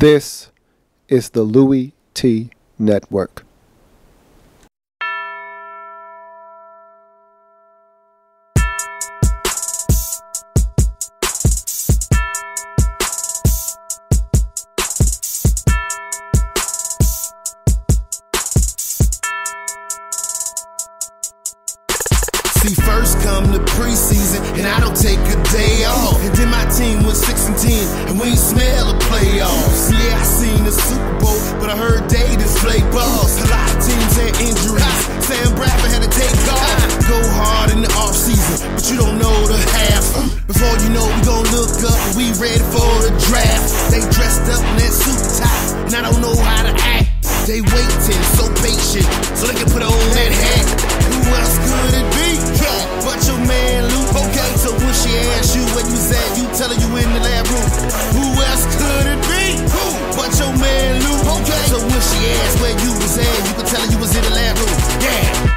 This is the Louie Tee Network. See, first come the preseason, and I don't take a day off. And then my team was 6-10, and we ain't smell a playoffs. Yeah, I seen the Super Bowl, but I heard they just play balls. A lot of teams had injuries. Sam Bradford had to take off. Go hard in the offseason, but you don't know the half. Before you know, we gon' look up, and we ready for the draft. They dressed up in that suit top, and I don't know how to act. They waiting, so patient, so they can put on that hat. Who else could it be? Yeah, but your man Luke. Okay, so when she asks you where you at, you tell her you in the lab room. Who else could it be? Who? But your man Luke. Okay, so when she asks where you was at, you can tell her you was in the lab room. Yeah.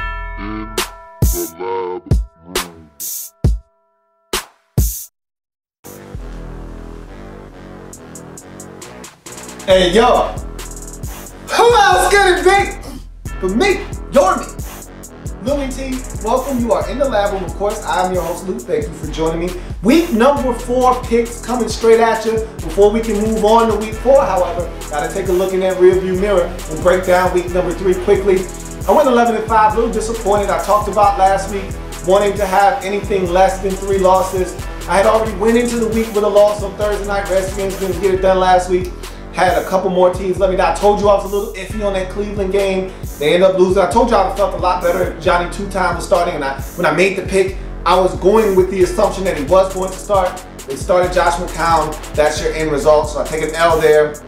Hey, yo. Who else could it be? For me, your me. Louie Tee, welcome. You are in the lab room, of course. I'm your host, Luke. Thank you for joining me. Week number 4 picks coming straight at you. Before we can move on to week 4, however, gotta take a look in that rearview mirror and break down week number 3 quickly. I went 11-5, a little disappointed. I talked about last week wanting to have anything less than 3 losses. I had already went into the week with a loss on Thursday night. Redskins didn't get it done last week. Had a couple more teams let me down. I told you I was a little iffy on that Cleveland game. They ended up losing. I told you I felt a lot better if Johnny Two-Time was starting, and when I made the pick, I was going with the assumption that he was going to start. They started Josh McCown. That's your end result, so I take an L there.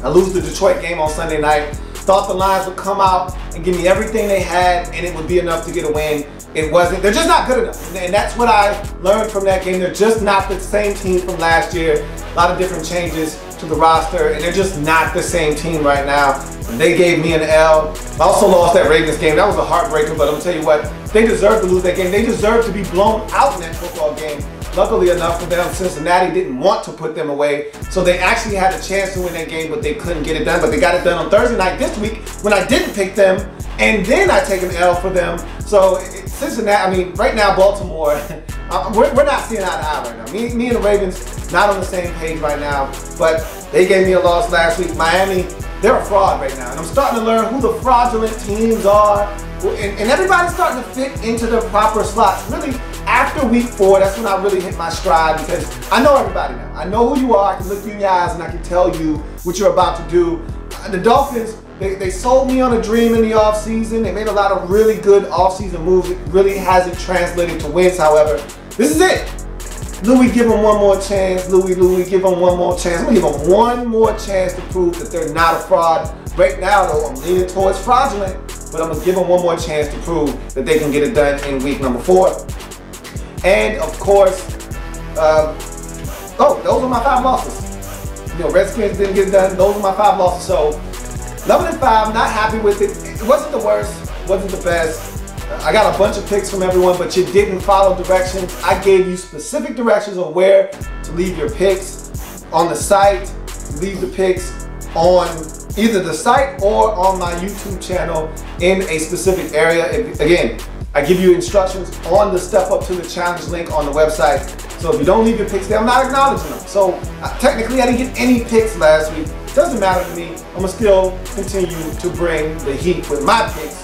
I lose the Detroit game on Sunday night. Thought the Lions would come out and give me everything they had, and it would be enough to get a win. It wasn't. They're just not good enough, and that's what I learned from that game. They're just not the same team from last year. A lot of different changes to the roster, and they're just not the same team right now. And they gave me an L. I also lost that Ravens game. That was a heartbreaker, but I'm gonna tell you what, they deserve to lose that game. They deserve to be blown out in that football game. Luckily enough for them, Cincinnati didn't want to put them away, so they actually had a chance to win that game, but they couldn't get it done. But they got it done on Thursday night this week when I didn't pick them, and then I take an L for them. So Cincinnati, I mean, right now Baltimore, we're not seeing eye to eye right now. Me and the Ravens not on the same page right now, but they gave me a loss last week. Miami, they're a fraud right now, and I'm starting to learn who the fraudulent teams are, and everybody's starting to fit into their proper slots. Really, after week 4, that's when I really hit my stride, because I know everybody now. I know who you are. I can look you in your eyes and I can tell you what you're about to do. The Dolphins, they sold me on a dream in the offseason. They made a lot of really good offseason moves. It really hasn't translated to wins, however. This is it. Louie, give them one more chance. Louie, give them one more chance. I'm gonna give them one more chance to prove that they're not a fraud. Right now, though, I'm leaning towards fraudulent, but I'm gonna give them one more chance to prove that they can get it done in week number 4. And of course, those are my 5 losses. You know, Redskins didn't get it done. Those are my 5 losses. So 11-5, not happy with it. It wasn't the worst, wasn't the best. I got a bunch of picks from everyone, but you didn't follow directions. I gave you specific directions on where to leave your picks on the site. Leave the picks on either the site or on my YouTube channel in a specific area. Again, I give you instructions on the Step Up to the Challenge link on the website. So if you don't leave your picks there, I'm not acknowledging them. So technically, I didn't get any picks last week. Doesn't matter to me. I'm gonna still continue to bring the heat with my picks.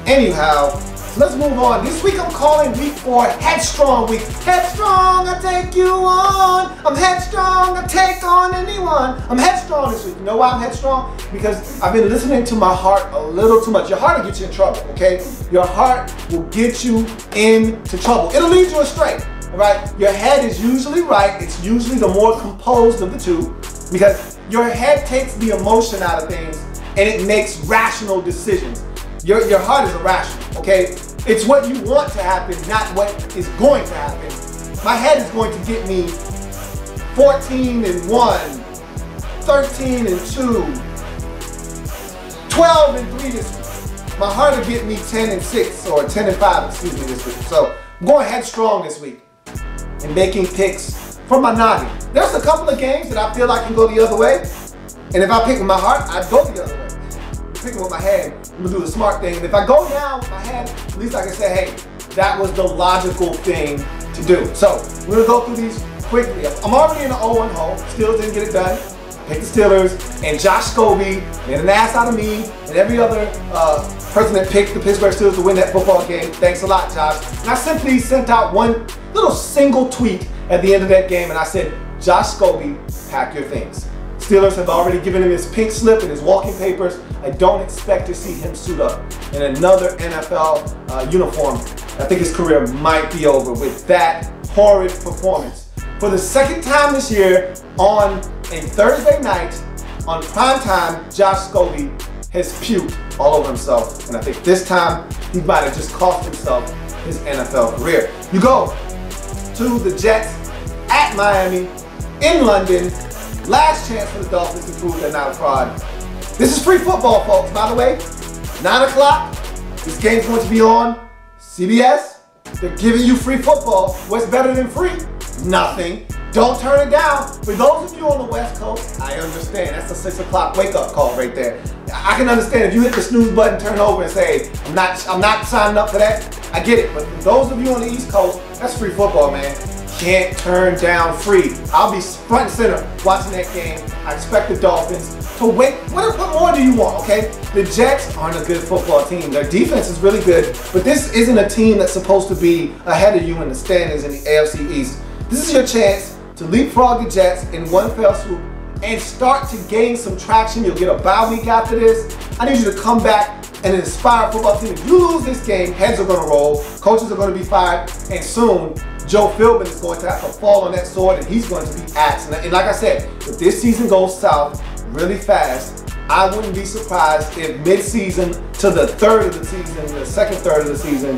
Anyhow, so let's move on. This week I'm calling week 4 Headstrong Week. Headstrong, I take you on. I'm headstrong, I take on anyone. I'm headstrong this week. You know why I'm headstrong? Because I've been listening to my heart a little too much. Your heart will get you in trouble, okay? Your heart will get you into trouble. It'll lead you astray, all right? Your head is usually right. It's usually the more composed of the two, because your head takes the emotion out of things and it makes rational decisions. Your heart is irrational, okay? It's what you want to happen, not what is going to happen. My head is going to get me 14-1, 13-2, 12-3 this week. My heart will get me 10-6 or 10-5, excuse me, this week. So I'm going headstrong this week and making picks from my noggin. There's a couple of games that I feel like can go the other way. And if I pick with my heart, I'd go the other way. Picking with my hand, I'm gonna do the smart thing. And if I go down with my hand, at least I can say, hey, that was the logical thing to do. So we're gonna go through these quickly. I'm already in an 0-1 hole. Steelers didn't get it done. Pick the Steelers, and Josh Scobee made an ass out of me and every other person that picked the Pittsburgh Steelers to win that football game. Thanks a lot, Josh. And I simply sent out one little single tweet at the end of that game, and I said, Josh Scobee, pack your things. Steelers have already given him his pink slip and his walking papers. I don't expect to see him suit up in another NFL uniform. I think his career might be over with that horrid performance. For the second time this year, on a Thursday night, on primetime, Josh Scobee has puked all over himself. And I think this time, he might have just cost himself his NFL career. You go to the Jets at Miami, in London. Last chance for the Dolphins to prove they're not a fraud. This is free football, folks, by the way. 9 o'clock. This game's going to be on CBS. They're giving you free football. What's better than free? Nothing. Don't turn it down. For those of you on the West Coast, I understand. That's a 6 o'clock wake-up call right there. I can understand if you hit the snooze button, turn over and say, I'm not signing up for that. I get it. But for those of you on the East Coast, that's free football, man. Can't turn down free. I'll be front and center watching that game. I expect the Dolphins to win. What more do you want, okay? The Jets aren't a good football team. Their defense is really good, but this isn't a team that's supposed to be ahead of you in the standings in the AFC East. This is your chance to leapfrog the Jets in one fell swoop and start to gain some traction. You'll get a bye week after this. I need you to come back and inspire a football team. If you lose this game, heads are going to roll, coaches are going to be fired, and soon Joe Philbin is going to have to fall on that sword and he's going to be axed. And like I said, if this season goes south really fast, I wouldn't be surprised if mid-season to the third of the season, the second third of the season,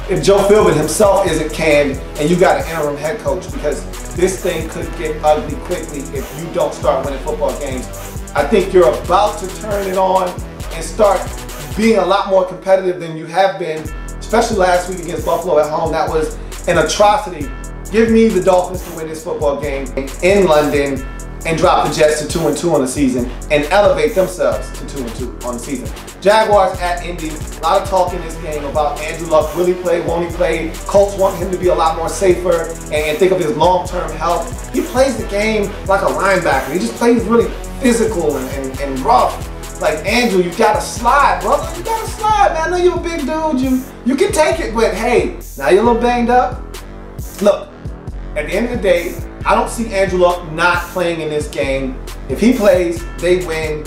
if Joe Philbin himself isn't canned and you got an interim head coach, because this thing could get ugly quickly if you don't start winning football games. I think you're about to turn it on and start being a lot more competitive than you have been, especially last week against Buffalo at home. That was an atrocity. Give me the Dolphins to win this football game in London and drop the Jets to 2-2 on the season and elevate themselves to 2-2 on the season. Jaguars at Indy. A lot of talk in this game about Andrew Luck. Will he play? Won't he play? Colts want him to be a lot more safer and think of his long-term health. He plays the game like a linebacker. He just plays really physical and rough. Like, Andrew, you gotta slide, brother. You gotta slide, man. I know you're a big dude. You can take it, but hey, now you're a little banged up. Look, at the end of the day, I don't see Andrew Luck not playing in this game. If he plays, they win.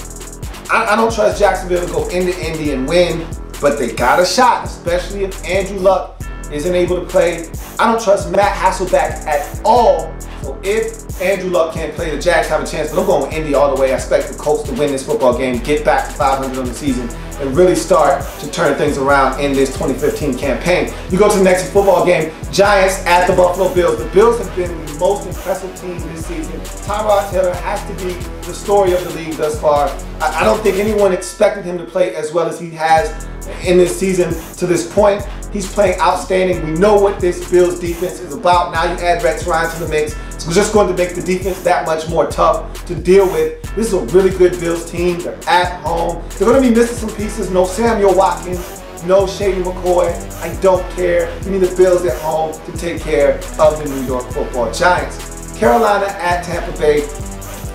I don't trust Jacksonville to go into Indy and win, but they got a shot, especially if Andrew Luck isn't able to play. I don't trust Matt Hasselbeck at all. So if Andrew Luck can't play, the Jags have a chance, but I'm going with Indy all the way. I expect the Colts to win this football game, get back to 500 on the season, and really start to turn things around in this 2015 campaign. You go to the next football game, Giants at the Buffalo Bills. The Bills have been the most impressive team this season. Tyrod Taylor has to be the story of the league thus far. I don't think anyone expected him to play as well as he has in this season to this point. He's playing outstanding. We know what this Bills defense is about. Now you add Rex Ryan to the mix. It's just going to make the defense that much more tough to deal with. This is a really good Bills team. They're at home. They're going to be missing some pieces. No Samuel Watkins, no Shady McCoy. I don't care. You need the Bills at home to take care of the New York Football Giants. Carolina at Tampa Bay.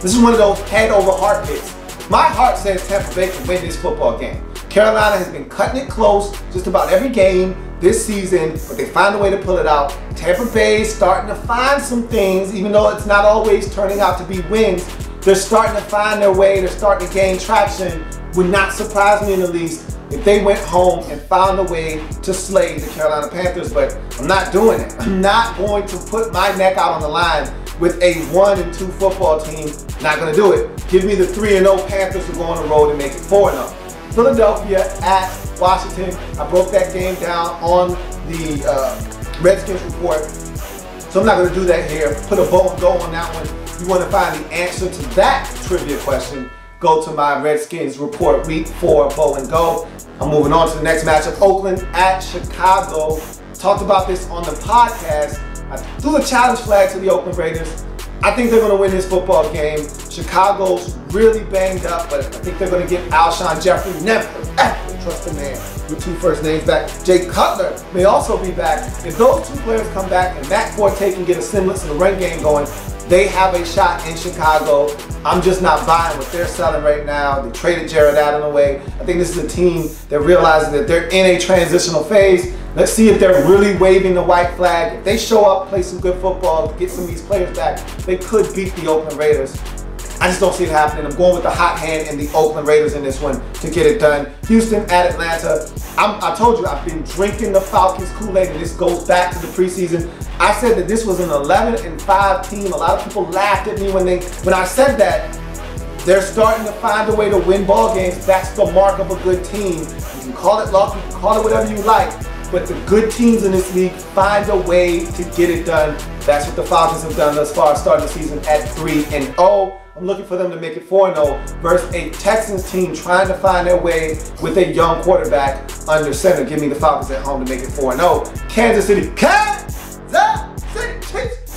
This is one of those head over heart picks. My heart says Tampa Bay can win this football game. Carolina has been cutting it close just about every game this season, but they find a way to pull it out. Tampa Bay is starting to find some things, even though it's not always turning out to be wins. They're starting to find their way. They're starting to gain traction. Would not surprise me in the least if they went home and found a way to slay the Carolina Panthers, but I'm not doing it. I'm not going to put my neck out on the line with a 1-2 football team. Not going to do it. Give me the 3-0 Panthers to go on the road and make it 4-0. Philadelphia at Washington. I broke that game down on the Redskins report, so I'm not going to do that here. Put a bow and go on that one. If you want to find the answer to that trivia question, go to my Redskins report, week 4, bow and go. I'm moving on to the next matchup, Oakland at Chicago. Talked about this on the podcast. I threw the challenge flag to the Oakland Raiders. I think they're going to win this football game. Chicago's really banged up, but I think they're going to get Alshon Jeffrey. Never, ever trust a man with 2 first names back. Jay Cutler may also be back. If those 2 players come back and Matt Forte can get a semblance of the run game going, they have a shot in Chicago. I'm just not buying what they're selling right now. They traded Jared Allen away. I think this is a team that realizes that they're in a transitional phase. Let's see if they're really waving the white flag. If they show up, play some good football, get some of these players back, they could beat the Oakland Raiders. I just don't see it happening. I'm going with the hot hand and the Oakland Raiders in this one to get it done. Houston at Atlanta. I told you, I've been drinking the Falcons Kool-Aid, and this goes back to the preseason. I said that this was an 11-5 team. A lot of people laughed at me when I said that. They're starting to find a way to win ball games. That's the mark of a good team. You can call it luck, you can call it whatever you like, but the good teams in this league find a way to get it done. That's what the Falcons have done thus far, starting the season at 3-0. I'm looking for them to make it 4-0 versus a Texans team trying to find their way with a young quarterback under center. Give me the Falcons at home to make it 4-0. Kansas City Chiefs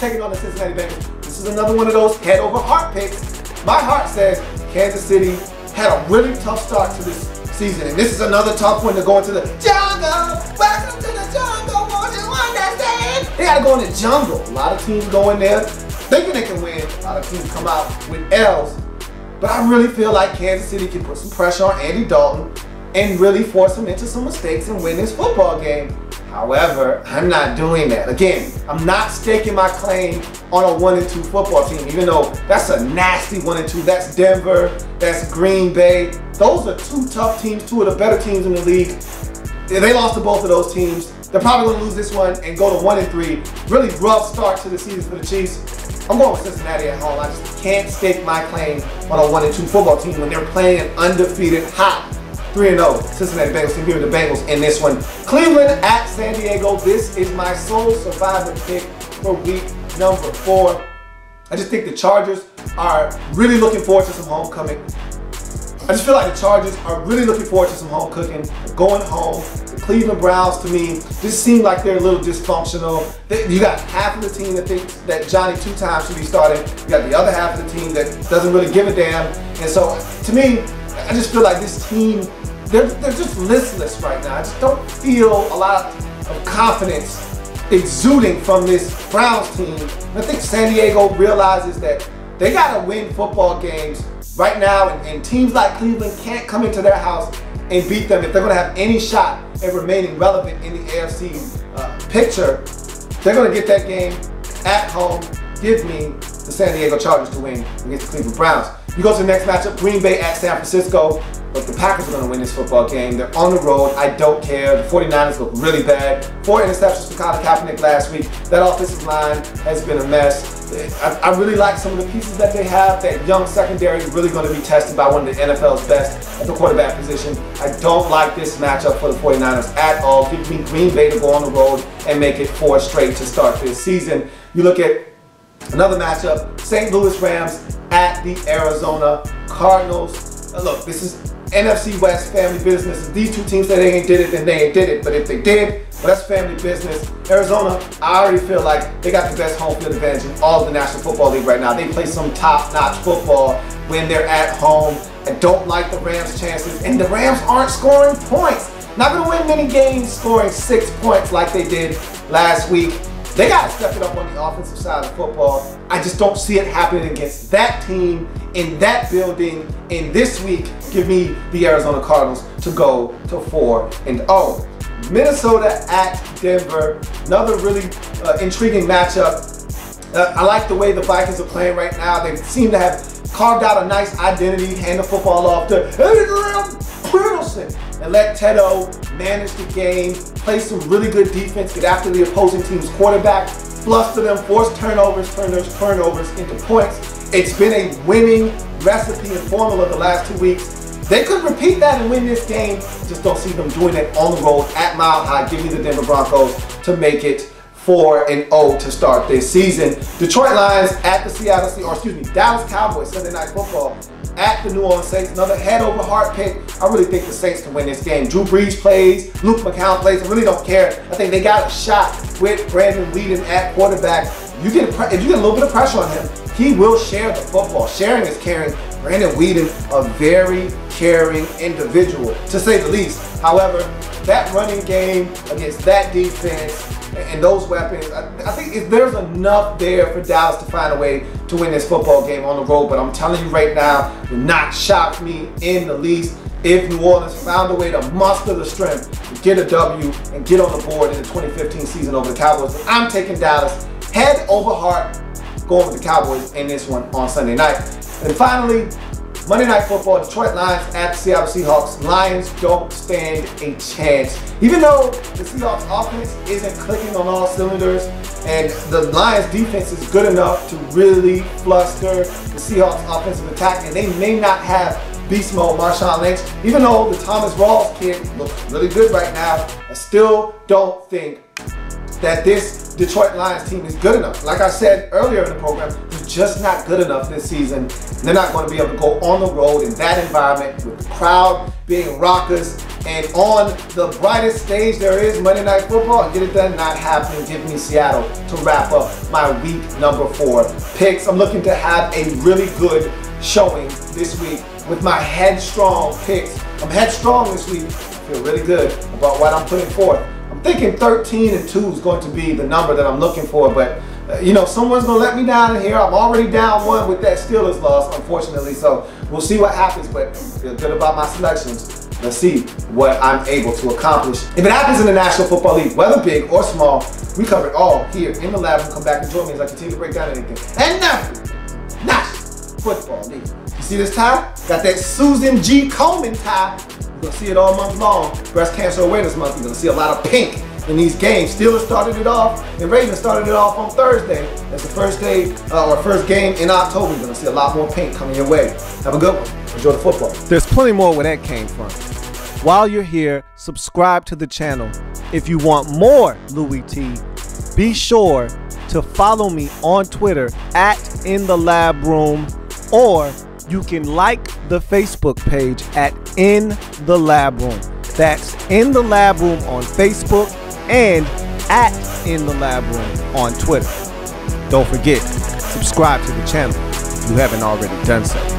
taking on the Cincinnati Bengals. This is another one of those head over heart picks. My heart says Kansas City had a really tough start to this season, and this is another tough one to go into the jungle. Welcome to the jungle, won't you understand? They gotta go in the jungle. A lot of teams go in there thinking they can win. A lot of teams come out with L's. But I really feel like Kansas City can put some pressure on Andy Dalton and really force him into some mistakes and win this football game. However, I'm not doing that. Again, I'm not staking my claim on a 1-2 football team, even though that's a nasty 1-2. That's Denver, that's Green Bay. Those are 2 tough teams, 2 of the better teams in the league. If they lost to both of those teams, they're probably going to lose this one and go to 1-3. Really rough start to the season for the Chiefs. I'm going with Cincinnati at home. I just can't stake my claim on a 1-2 football team when they're playing an undefeated hot 3-0 Cincinnati Bengals. Team here with the Bengals in this one. Cleveland at San Diego. This is my sole survivor pick for week number 4. I just think the Chargers are really looking forward to some homecoming. I just feel like the Chargers are really looking forward to some home cooking. They're going home. The Cleveland Browns, to me, just seem like they're a little dysfunctional. You got half of the team that thinks that Johnny 2 times should be starting. You got the other half of the team that doesn't really give a damn. And so, to me, I just feel like this team, they're just listless right now. I just don't feel a lot of confidence exuding from this Browns team. And I think San Diego realizes that they got to win football games right now, and teams like Cleveland can't come into their house and beat them if they're going to have any shot at remaining relevant in the AFC picture. They're going to get that game at home. Give me the San Diego Chargers to win against the Cleveland Browns. You go to the next matchup, Green Bay at San Francisco. But the Packers are going to win this football game. They're on the road. I don't care. The 49ers look really bad. 4 interceptions for Colin Kaepernick last week. That offensive line has been a mess. I really like some of the pieces that they have. That young secondary is really going to be tested by one of the NFL's best at the quarterback position. I don't like this matchup for the 49ers at all. Give me Green Bay to go on the road and make it 4 straight to start this season. You look at another matchup, St. Louis Rams at the Arizona Cardinals. Look, this is NFC West family business. If these 2 teams say they ain't did it, then they ain't did it. But if they did, well, that's family business. Arizona, I already feel like they got the best home field advantage in all of the National Football League right now. They play some top-notch football when they're at home. I don't like the Rams' chances, and the Rams aren't scoring points. Not going to win many games scoring 6 points like they did last week. They got to step it up on the offensive side of football. I just don't see it happening against that team, in that building, in this week. Give me the Arizona Cardinals to go to 4-0. Minnesota at Denver. Another really intriguing matchup. I like the way the Vikings are playing right now. They seem to have carved out a nice identity, hand the football off to Adrian Peterson, and let Tedo manage the game, play some really good defense, get after the opposing team's quarterback, fluster them, force turnovers, turn those turnovers into points. It's been a winning recipe and formula the last 2 weeks. They could repeat that and win this game. Just don't see them doing it on the road at Mile High. Give me the Denver Broncos to make it 4-0 to start this season. Detroit Lions at the Dallas Cowboys, Sunday Night Football at the New Orleans Saints. Another head over heart pick. I really think the Saints can win this game. Drew Brees plays, Luke McCown plays. I really don't care. I think they got a shot with Brandon Weeden at quarterback. If you get a little bit of pressure on him, he will share the football. Sharing is caring. Brandon Whedon, a very caring individual, to say the least. However, that running game against that defense and those weapons, I think there's enough there for Dallas to find a way to win this football game on the road. But I'm telling you right now, it would not shock me in the least if New Orleans found a way to muster the strength to get a W and get on the board in the 2015 season over the Cowboys. But I'm taking Dallas head over heart, going with the Cowboys in this one on Sunday night. And finally, Monday Night Football, Detroit Lions at the Seattle Seahawks. Lions don't stand a chance. Even though the Seahawks offense isn't clicking on all cylinders and the Lions defense is good enough to really fluster the Seahawks offensive attack, and they may not have beast mode Marshawn Lynch, even though the Thomas Rawls kid looks really good right now, I still don't think that this Detroit Lions team is good enough. Like I said earlier in the program, they're just not good enough this season. They're not going to be able to go on the road in that environment with the crowd being raucous and on the brightest stage there is, Monday Night Football, and get it done. Not happening. Give me Seattle to wrap up my week number 4 picks. I'm looking to have a really good showing this week with my headstrong picks. I'm headstrong this week. I feel really good about what I'm putting forth. I'm thinking 13-2 is going to be the number that I'm looking for, but you know, someone's going to let me down in here. I'm already down 1 with that Steelers loss, unfortunately, so we'll see what happens, but I feel good about my selections. Let's see what I'm able to accomplish. If it happens in the National Football League, whether big or small, we cover it all here in the lab. And come back and join me as I continue to break down anything. And now, National Football League. You see this tie? Got that Susan G. Komen tie. You're going to see it all month long. Breast Cancer Awareness Month. You're going to see a lot of pink in these games. Steelers started it off, and Ravens started it off on Thursday. That's the first day, or first game in October. You're going to see a lot more pink coming your way. Have a good one. Enjoy the football. There's plenty more where that came from. While you're here, subscribe to the channel. If you want more Louie Tee, be sure to follow me on Twitter at InTheLabRoom, or you can like the Facebook page at In the Lab Room. That's In the Lab Room on Facebook and at In the Lab Room on Twitter. Don't forget, subscribe to the channel if you haven't already done so.